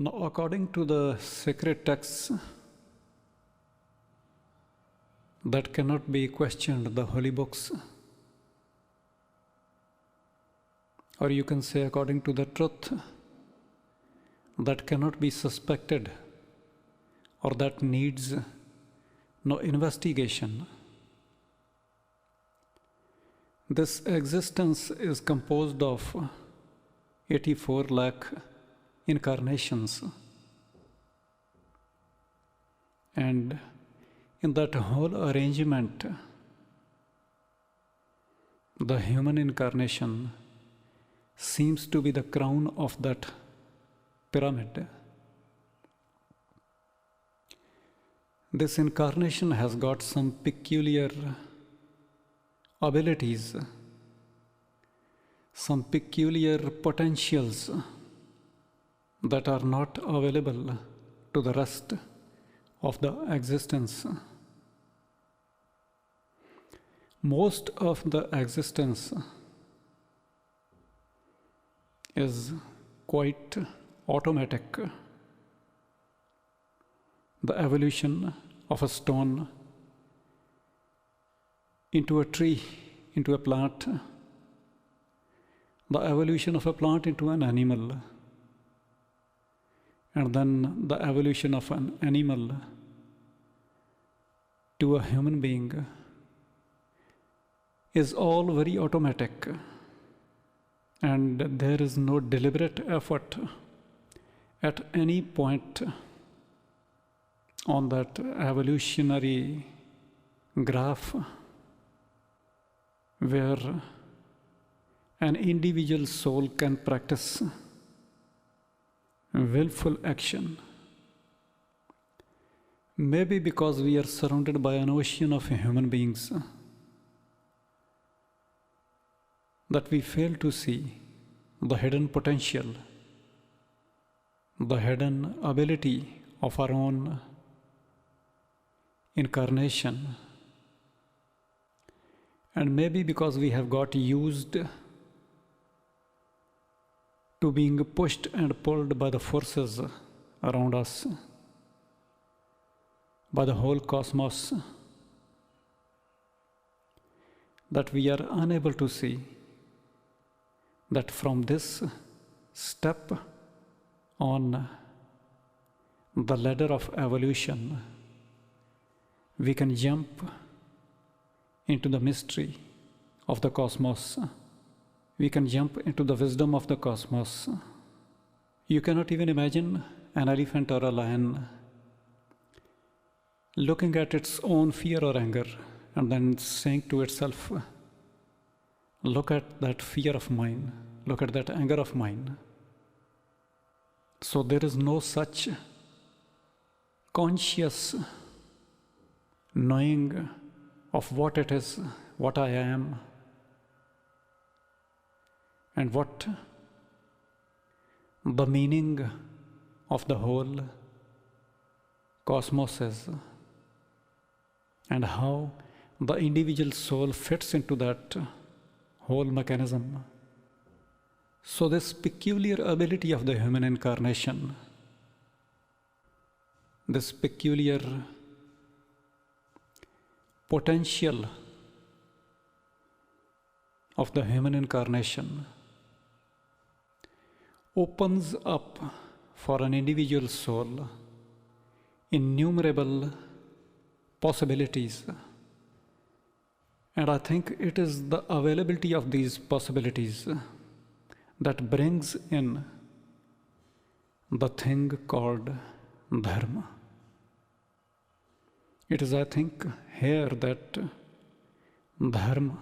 Now, according to the sacred texts that cannot be questioned, the holy books, or you can say according to the truth that cannot be suspected or that needs no investigation. This existence is composed of 84 lakh incarnations, and in that whole arrangement, the human incarnation seems to be the crown of that pyramid. This incarnation has got some peculiar abilities, some peculiar potentials that are not available to the rest of the existence. Most of the existence is quite automatic. The evolution of a stone into a tree, into a plant, the evolution of a plant into an animal, and then the evolution of an animal to a human being is all very automatic, and there is no deliberate effort at any point on that evolutionary graph where an individual soul can practice willful action. Maybe because we are surrounded by an ocean of human beings that we fail to see the hidden potential, the hidden ability of our own incarnation. And maybe because we have got used to being pushed and pulled by the forces around us, by the whole cosmos, that we are unable to see that from this step on the ladder of evolution, we can jump into the mystery of the cosmos. We can jump into the wisdom of the cosmos. You cannot even imagine an elephant or a lion looking at its own fear or anger and then saying to itself, look at that fear of mine, look at that anger of mine. So there is no such conscious knowing of what it is, what I am, and what the meaning of the whole cosmos is, and how the individual soul fits into that whole mechanism. So this peculiar ability of the human incarnation, this peculiar potential of the human incarnation opens up for an individual soul innumerable possibilities. And I think it is the availability of these possibilities that brings in the thing called dharma. It is, I think, here that dharma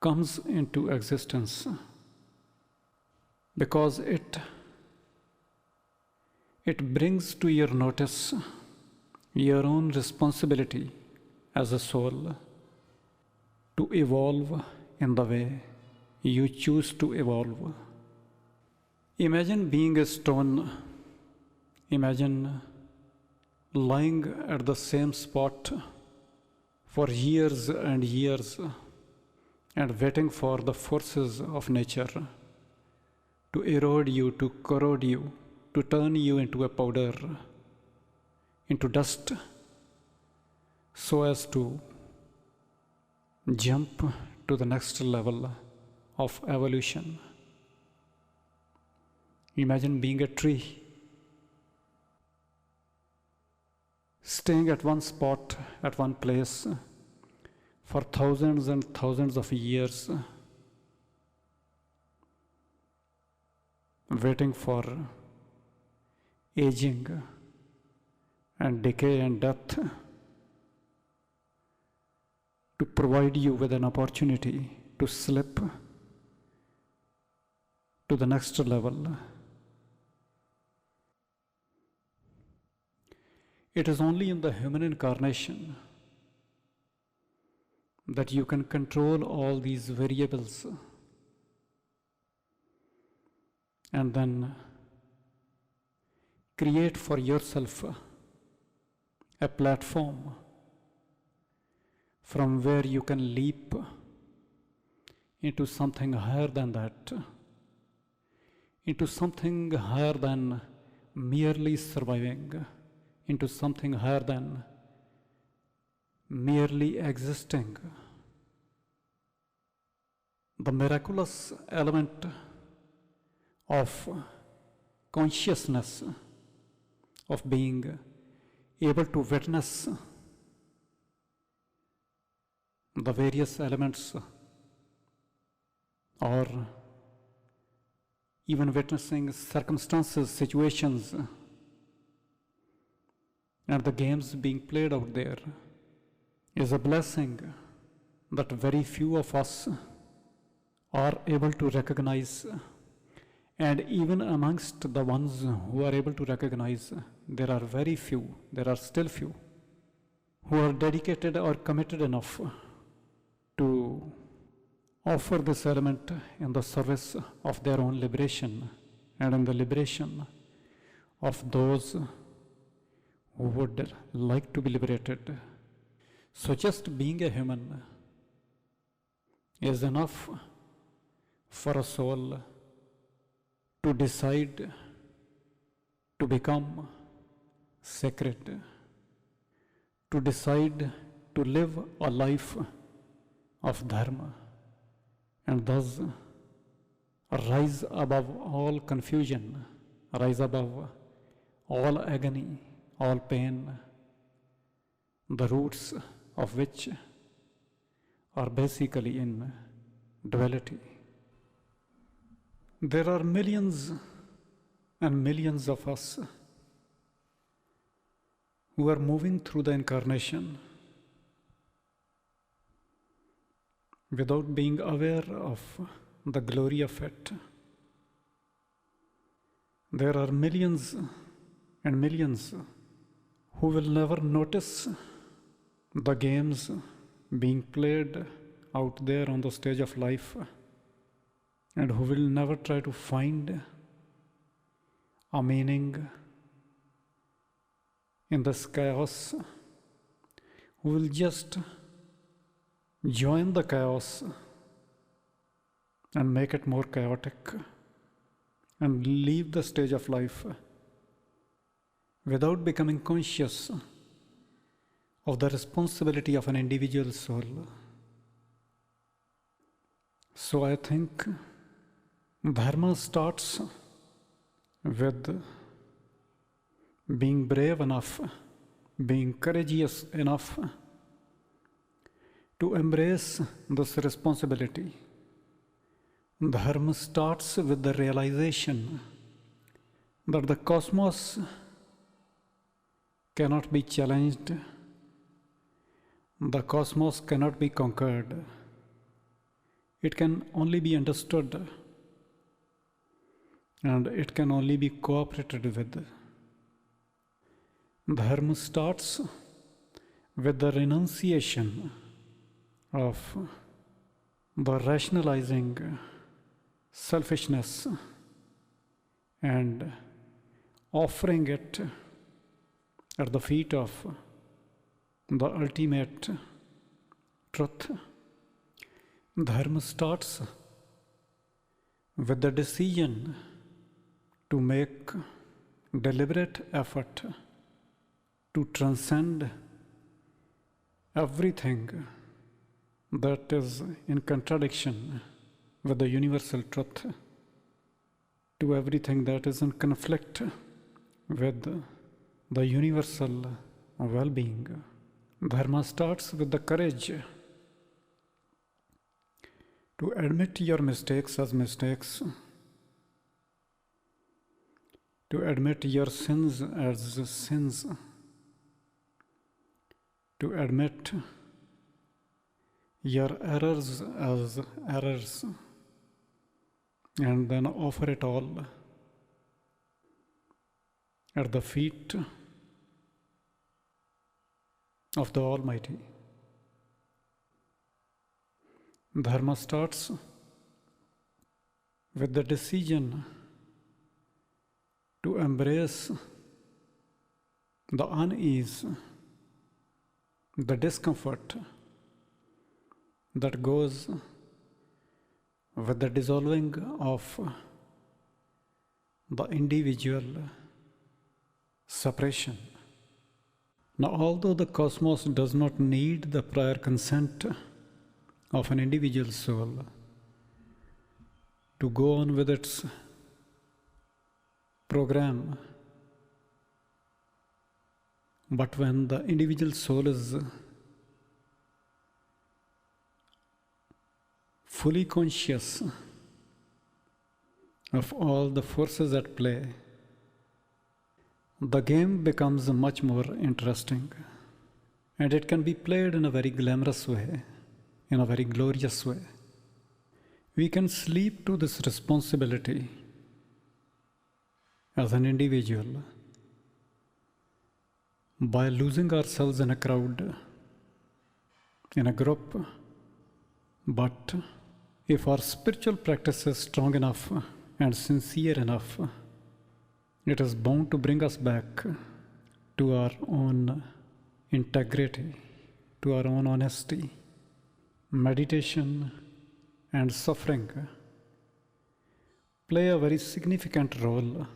comes into existence, because it brings to your notice your own responsibility as a soul to evolve in the way you choose to evolve. Imagine being a stone. Imagine lying at the same spot for years and years and waiting for the forces of nature to erode you, to corrode you, to turn you into a powder, into dust, so as to jump to the next level of evolution. Imagine being a tree, staying at one spot, at one place, for thousands and thousands of years, waiting for aging and decay and death to provide you with an opportunity to slip to the next level. It is only in the human incarnation that you can control all these variables and then create for yourself a platform from where you can leap into something higher than that, into something higher than merely surviving, into something higher than merely existing. The miraculous element of consciousness, of being able to witness the various elements, or even witnessing circumstances, situations, and the games being played out there, is a blessing that very few of us are able to recognize. And even amongst the ones who are able to recognize, there are very few, there are still few, who are dedicated or committed enough to offer this element in the service of their own liberation and in the liberation of those who would like to be liberated. So just being a human is enough for a soul to decide to become sacred, to decide to live a life of dharma, and thus rise above all confusion, rise above all agony, all pain, the roots of which are basically in duality. There are millions and millions of us who are moving through the incarnation without being aware of the glory of it. There are millions and millions who will never notice the games being played out there on the stage of life, and who will never try to find a meaning in this chaos, who will just join the chaos and make it more chaotic and leave the stage of life without becoming conscious of the responsibility of an individual soul. So I think dharma starts with being brave enough, being courageous enough to embrace this responsibility. Dharma starts with the realization that the cosmos cannot be challenged, the cosmos cannot be conquered. It can only be understood, and it can only be cooperated with. Dharma starts with the renunciation of the rationalizing selfishness and offering it at the feet of the ultimate truth. Dharma starts with the decision to make deliberate effort to transcend everything that is in contradiction with the universal truth, to everything that is in conflict with the universal well-being. Dharma starts with the courage to admit your mistakes as mistakes, to admit your sins as sins, to admit your errors as errors, and then offer it all at the feet of the Almighty. Dharma starts with the decision to embrace the unease, the discomfort that goes with the dissolving of the individual separation. Now, although the cosmos does not need the prior consent of an individual soul to go on with its program, but when the individual soul is fully conscious of all the forces at play, the game becomes much more interesting, and it can be played in a very glamorous way, in a very glorious way. We can sleep to this responsibility as an individual by losing ourselves in a crowd, in a group. But if our spiritual practice is strong enough and sincere enough, it is bound to bring us back to our own integrity, to our own honesty. Meditation and suffering play a very significant role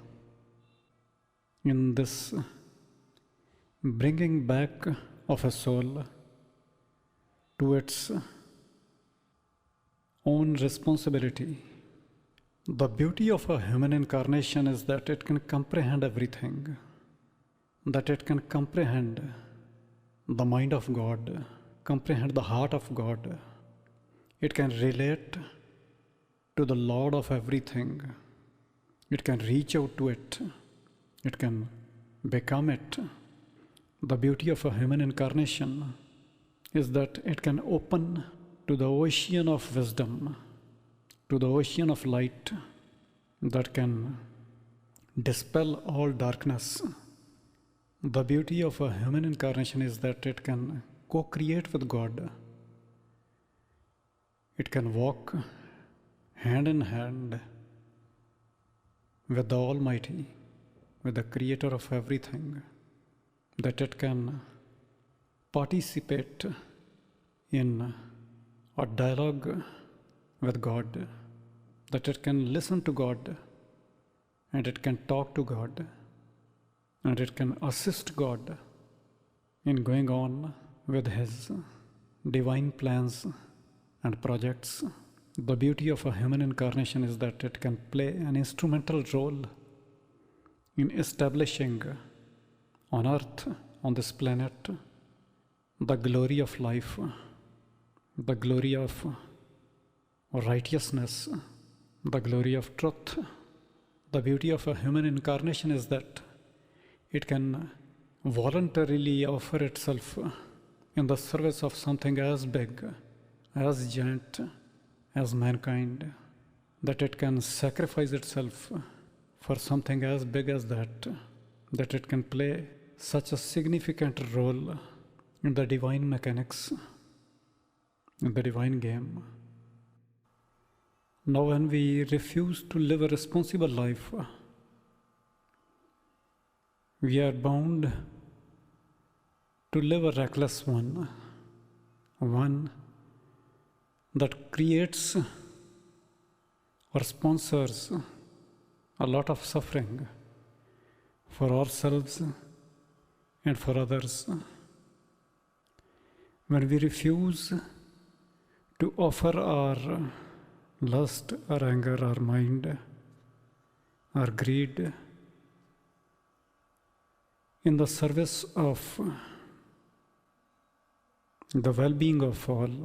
in this bringing back of a soul to its own responsibility. The beauty of a human incarnation is that it can comprehend everything, that it can comprehend the mind of God, comprehend the heart of God. It can relate to the Lord of everything. It can reach out to it. It can become it. The beauty of a human incarnation is that it can open to the ocean of wisdom, to the ocean of light that can dispel all darkness. The beauty of a human incarnation is that it can co-create with God. It can walk hand in hand with the Almighty, with the Creator of everything, that it can participate in a dialogue with God, that it can listen to God, and it can talk to God, and it can assist God in going on with His divine plans and projects. The beauty of a human incarnation is that it can play an instrumental role in establishing on earth, on this planet, the glory of life, the glory of righteousness, the glory of truth. The beauty of a human incarnation is that it can voluntarily offer itself in the service of something as big, as giant as mankind, that it can sacrifice itself for something as big as that it can play such a significant role in the divine mechanics, in the divine game. Now, when we refuse to live a responsible life, we are bound to live a reckless one, one that creates or sponsors a lot of suffering for ourselves and for others. When we refuse to offer our lust, our anger, our mind, our greed in the service of the well-being of all,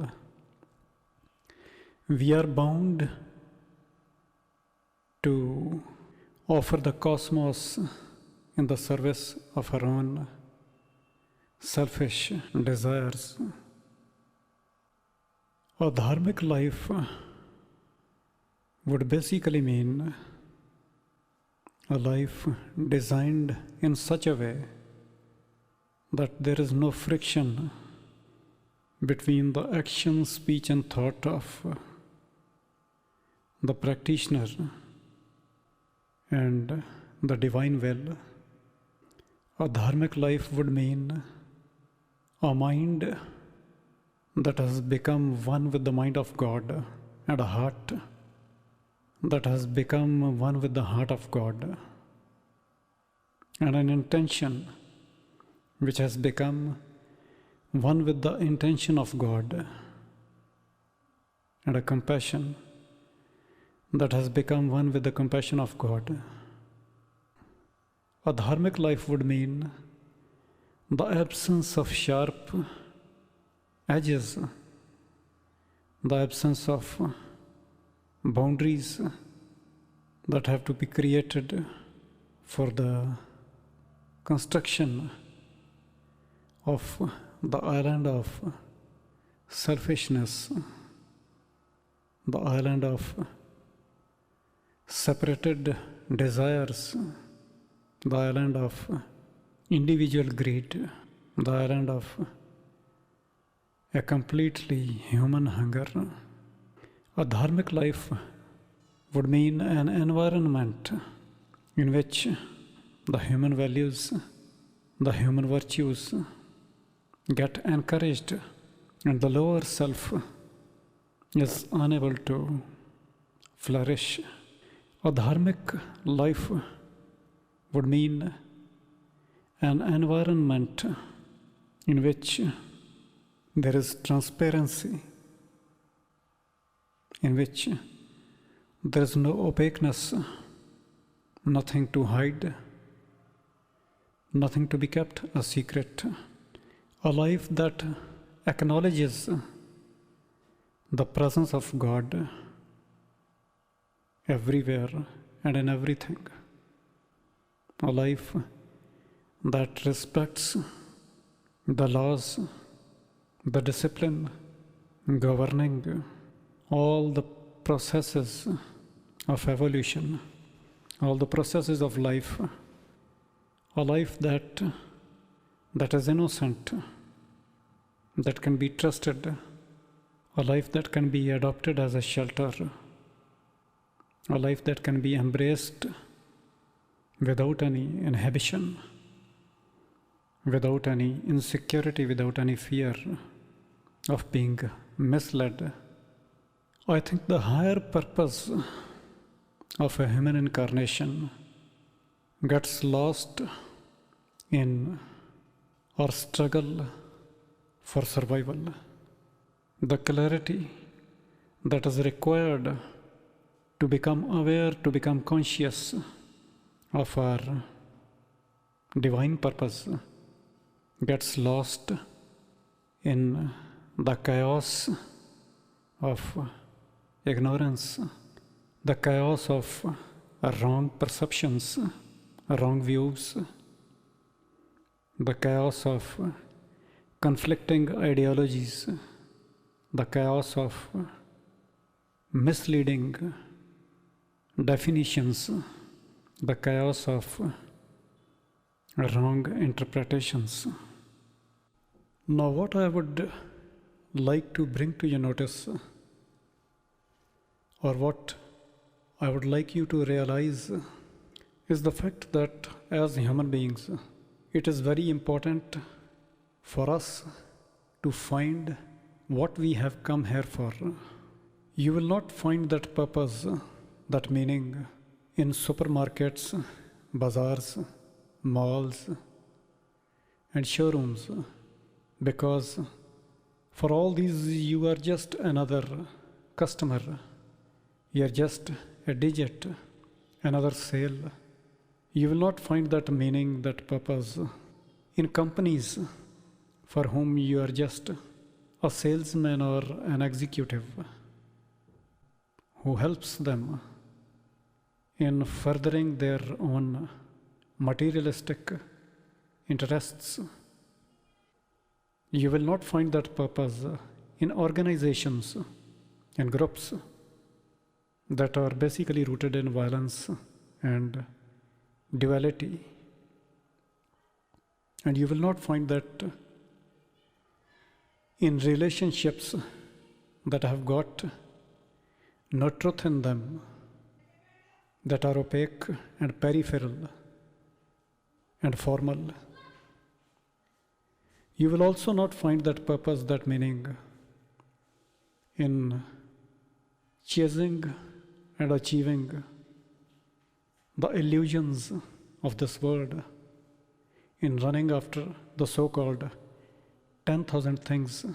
we are bound to offer the cosmos in the service of our own selfish desires. A dharmic life would basically mean a life designed in such a way that there is no friction between the action, speech, and thought of the practitioner and the divine will. A dharmic life would mean a mind that has become one with the mind of God, and a heart that has become one with the heart of God, and an intention which has become one with the intention of God, and a compassion that has become one with the compassion of God. A dharmic life would mean the absence of sharp edges, the absence of boundaries that have to be created for the construction of the island of selfishness, the island of separated desires, the island of individual greed, the island of a completely human hunger. A dharmic life would mean an environment in which the human values, the human virtues get encouraged, and the lower self is unable to flourish. A dharmic life would mean an environment in which there is transparency, in which there is no opaqueness, nothing to hide, nothing to be kept a secret. A life that acknowledges the presence of God everywhere and in everything. A life that respects the laws, the discipline governing all the processes of evolution, all the processes of life. A life that is innocent, that can be trusted, a life that can be adopted as a shelter, a life that can be embraced without any inhibition, without any insecurity, without any fear of being misled. I think the higher purpose of a human incarnation gets lost in our struggle for survival. The clarity that is required to become aware, to become conscious of our divine purpose gets lost in the chaos of ignorance, the chaos of wrong perceptions, wrong views, the chaos of conflicting ideologies, the chaos of misleading definitions, the chaos of wrong interpretations. Now, what I would like to bring to your notice, or what I would like you to realize, is the fact that as human beings, it is very important for us to find what we have come here for. You will not find that purpose, that meaning in supermarkets, bazaars, malls, and showrooms, because for all these you are just another customer. You are just a digit, another sale. You will not find that meaning, that purpose in companies for whom you are just a salesman or an executive who helps them in furthering their own materialistic interests. You will not find that purpose in organizations and groups that are basically rooted in violence and duality. And you will not find that in relationships that have got no truth in them, that are opaque and peripheral and formal. You will also not find that purpose, that meaning in chasing and achieving the illusions of this world, in running after the so-called 10,000 things.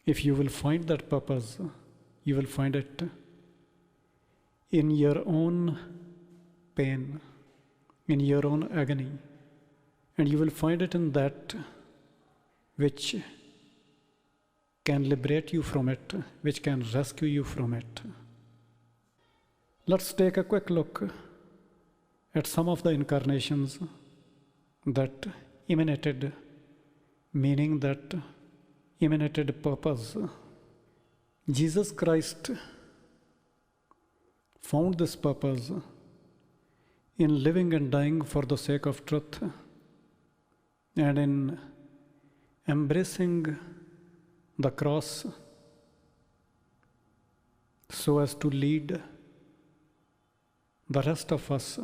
If you will find that purpose, you will find it in your own pain, in your own agony, and you will find it in that which can liberate you from it, which can rescue you from it. Let's take a quick look at some of the incarnations that emanated meaning, that emanated purpose. Jesus Christ found this purpose in living and dying for the sake of truth, and in embracing the cross so as to lead the rest of us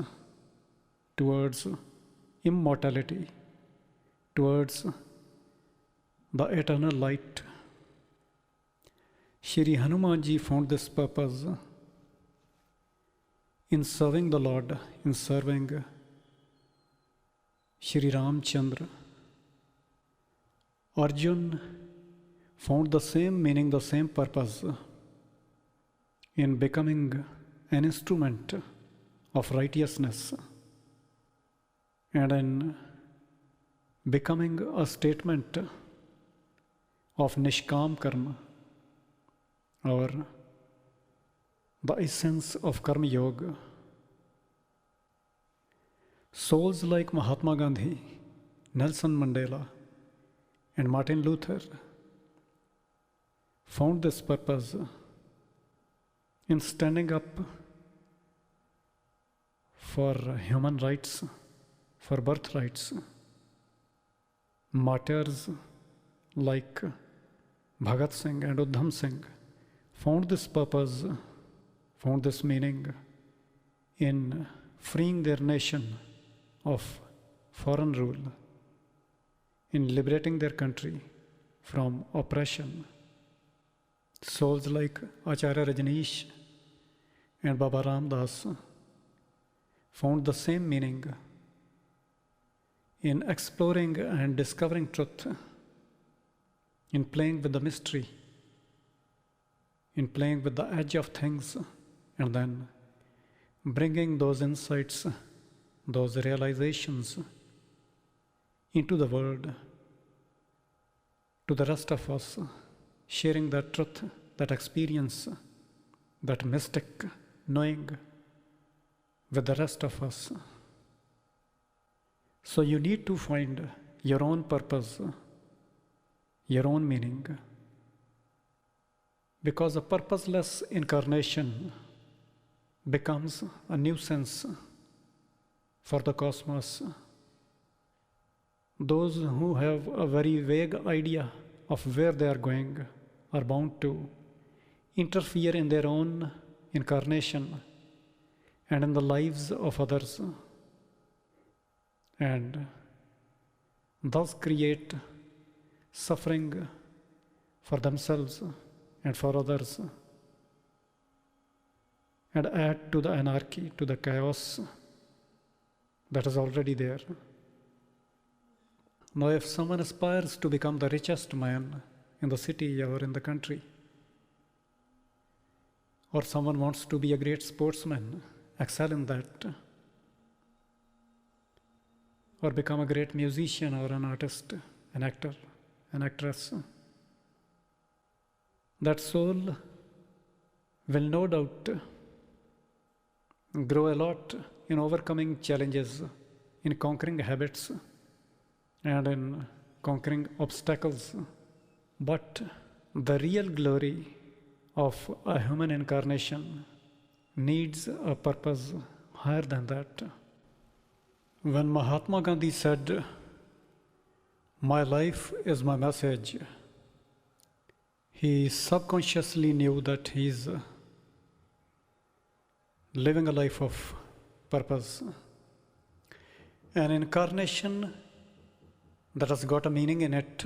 towards immortality, towards the eternal light. Shri Hanumanji found this purpose in serving the Lord, in serving Shri Ramchandra. Arjun found the same meaning, the same purpose in becoming an instrument of righteousness and in becoming a statement of Nishkam Karma, or the essence of Karma Yoga. Souls like Mahatma Gandhi, Nelson Mandela, and Martin Luther found this purpose in standing up for human rights, for birthrights. Martyrs like Bhagat Singh and Udham Singh found this purpose, found this meaning in freeing their nation of foreign rule, in liberating their country from oppression. Souls like Acharya Rajneesh and Baba Ramdas found the same meaning in exploring and discovering truth, in playing with the mystery, in playing with the edge of things, and then bringing those insights, those realizations into the world, to the rest of us, sharing that truth, that experience, that mystic knowing with the rest of us. So you need to find your own purpose, your own meaning, because a purposeless incarnation becomes a nuisance for the cosmos. Those who have a very vague idea of where they are going are bound to interfere in their own incarnation and in the lives of others, and thus create suffering for themselves and for others, and add to the anarchy, to the chaos that is already there. Now, if someone aspires to become the richest man in the city or in the country, or someone wants to be a great sportsman, excel in that, or become a great musician or an artist, an actor, an actress, that soul will no doubt grow a lot in overcoming challenges, in conquering habits, and in conquering obstacles. But the real glory of a human incarnation needs a purpose higher than that. When Mahatma Gandhi said, "My life is my message," he subconsciously knew that he is living a life of purpose. An incarnation that has got a meaning in it,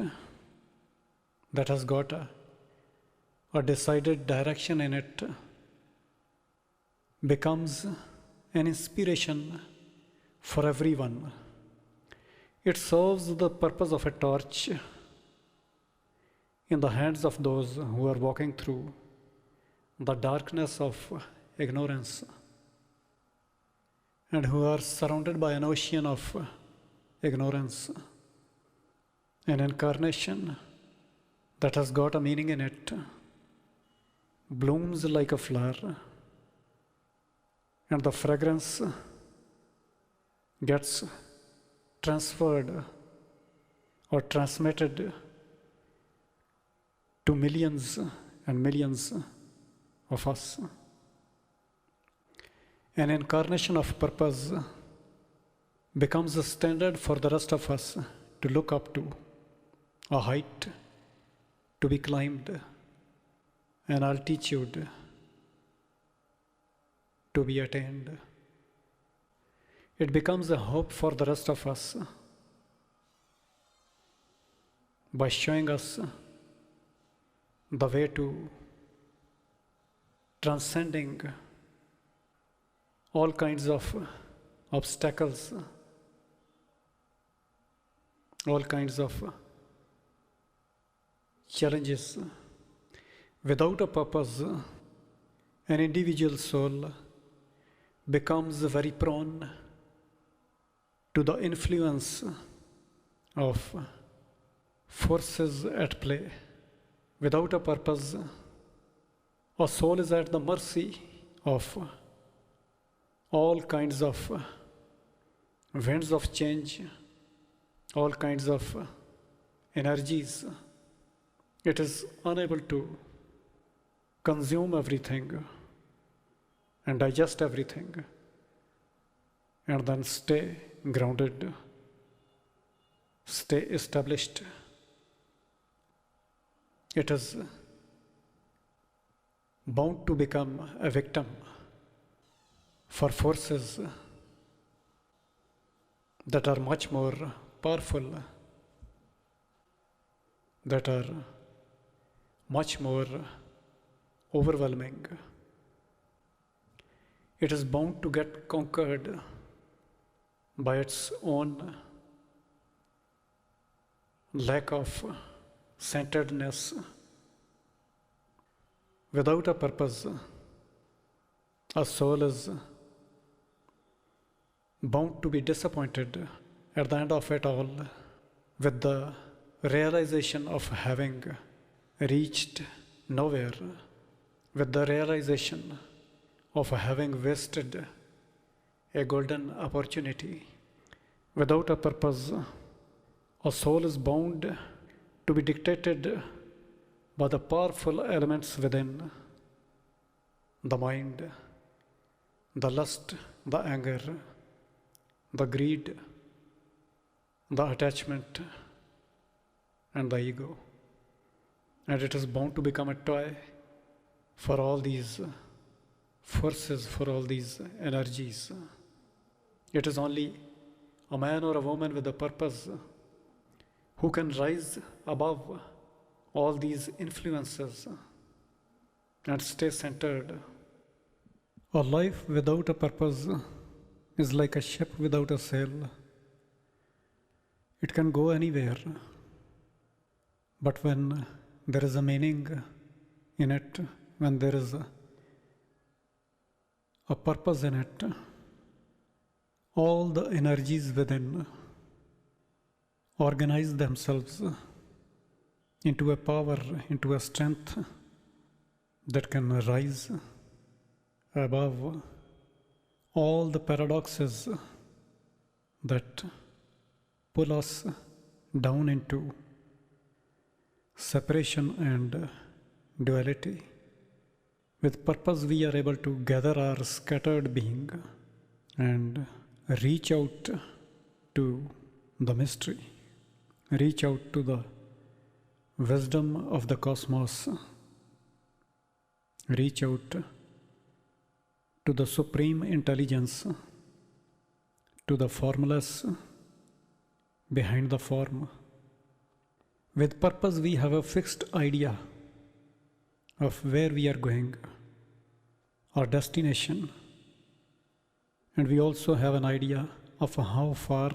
that has got a decided direction in it, becomes an inspiration for everyone. It serves the purpose of a torch in the hands of those who are walking through the darkness of ignorance and who are surrounded by an ocean of ignorance. An incarnation that has got a meaning in it blooms like a flower, and the fragrance gets transferred or transmitted to millions and millions of us. An incarnation of purpose becomes a standard for the rest of us to look up to, a height to be climbed, an altitude to be attained. It becomes a hope for the rest of us by showing us the way to transcending all kinds of obstacles, all kinds of challenges. Without a purpose, an individual soul becomes very prone to the influence of forces at play. Without a purpose, a soul is at the mercy of all kinds of winds of change, all kinds of energies. It is unable to consume everything and digest everything and then stay grounded, stay established. It is bound to become a victim for forces that are much more powerful, that are much more overwhelming. It is bound to get conquered by its own lack of centeredness. Without a purpose, a soul is bound to be disappointed at the end of it all, with the realization of having reached nowhere, with the realization of having wasted a golden opportunity. Without a purpose, a soul is bound to be dictated by the powerful elements within: the mind, the lust, the anger, the greed, the attachment, and the ego. And it is bound to become a toy for all these forces, for all these energies. It is only a man or a woman with a purpose who can rise above all these influences and stay centered. A life without a purpose is like a ship without a sail. It can go anywhere, but when there is a meaning in it, when there is a purpose in it, all the energies within organize themselves into a power, into a strength that can rise above all the paradoxes that pull us down into separation and duality. With purpose, we are able to gather our scattered being and reach out to the mystery, reach out to the wisdom of the cosmos, reach out to the supreme intelligence, to the formless behind the form. With purpose, we have a fixed idea of where we are going, our destination, and we also have an idea of how far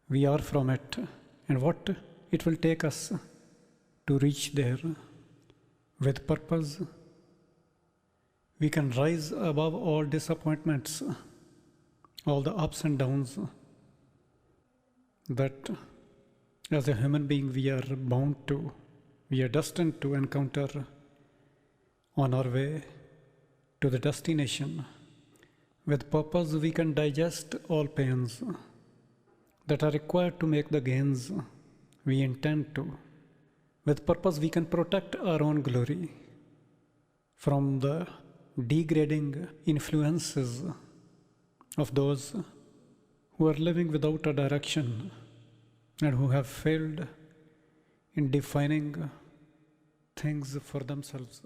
we are from it and what it will take us to reach there. With purpose, we can rise above all disappointments, all the ups and downs that as a human being we are bound to, we are destined to encounter on our way to the destination. With purpose, we can digest all pains that are required to make the gains we intend to. With purpose, we can protect our own glory from the degrading influences of those who are living without a direction and who have failed in defining things for themselves.